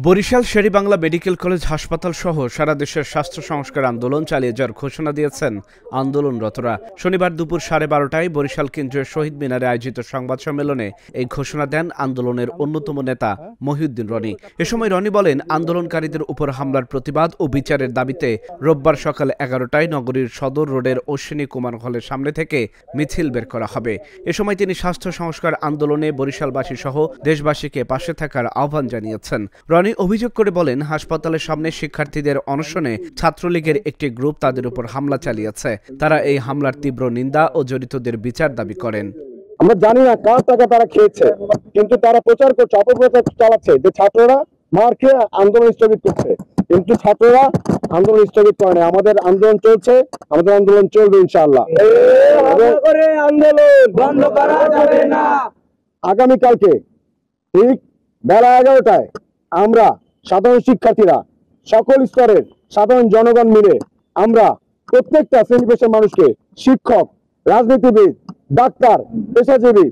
Barishal Sherebangla medical college হাসপাতাল সহ সারা দেশের স্বাস্থ্য সংস্কার আন্দোলন চালিয়ে যাওয়ার ঘোষণা দিয়েছেন আন্দোলনরতরা। শনিবার দুপুর 12:30টায় বরিশাল কেন্দ্রীয় শহীদ মিনারে আয়োজিত সংবাদ সম্মেলনে এই ঘোষণা দেন আন্দোলনের অন্যতম নেতা মহিউদ্দিন রনি। এ সময় রনি বলেন, আন্দোলনকারীদের উপর হামলার প্রতিবাদ ও বিচারের দাবিতে রোববার সকাল 11টায় নগরীর সদর রোডের অশ্বিনী কুমার হলের সামনে থেকে মিছিল বের করা হবে। এ সময় তিনি স্বাস্থ্য সংস্কার আন্দোলনে বরিশালবাসী সহ দেশবাসীকে পাশে থাকার আহ্বান জানিয়েছেন। রনি অভিযোগ করে বলেন, হাসপাতালের সামনে শিক্ষার্থীদের অনশনে ছাত্রলীগের একটি গ্রুপ তাদের উপর হামলা চালিয়েছে। তারা এই হামলার তীব্র নিন্দা ও জড়িতদের বিচার দাবি করেন। আমরা জানি না কার টাকা তারা খেয়েছে, কিন্তু তারা প্রচার করছে, অপপ্রচার চালাচ্ছে যে ছাত্ররা মার খেয়ে আন্দোলন স্থগিত করছে, কিন্তু ছাত্ররা আন্দোলন স্থগিত করে না। আমাদের আন্দোলন চলছে, আমাদের আন্দোলন চলবে ইনশাআল্লাহ। আন্দোলন বন্ধ করা যাবে না। আগামীকালকে ঠিক বেলা 11টায় আমরা সাধারণ শিক্ষার্থীরা, সকল স্তরের সাধারণ জনগণ মিলে আমরা প্রত্যেকটা শ্রেণী পেশার মানুষকে, শিক্ষক, রাজনীতিবিদ, ডাক্তার, পেশাজীবী,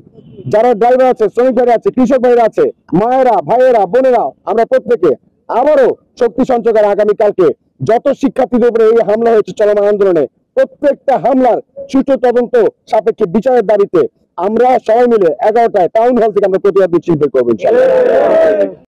যারা ড্রাইভার আছে, শ্রমিক ভাইরা আছে, কৃষক ভাইরা আছে, মায়েরা, ভাইয়েরা, বোনেরা, আমরা প্রত্যেকে আবারও শক্তি সঞ্চয় করে আগামীকালকে যত শিক্ষার্থীদের উপরে এই হামলা হয়েছে চলমান আন্দোলনে, প্রত্যেকটা হামলার সুষ্ঠু তদন্ত সাপেক্ষে বিচারের দাবিতে আমরা সবাই মিলে 11টায় টাউন হল থেকে আমরা প্রতিবাদ মিছিল বের করবো ইনশাআল্লাহ।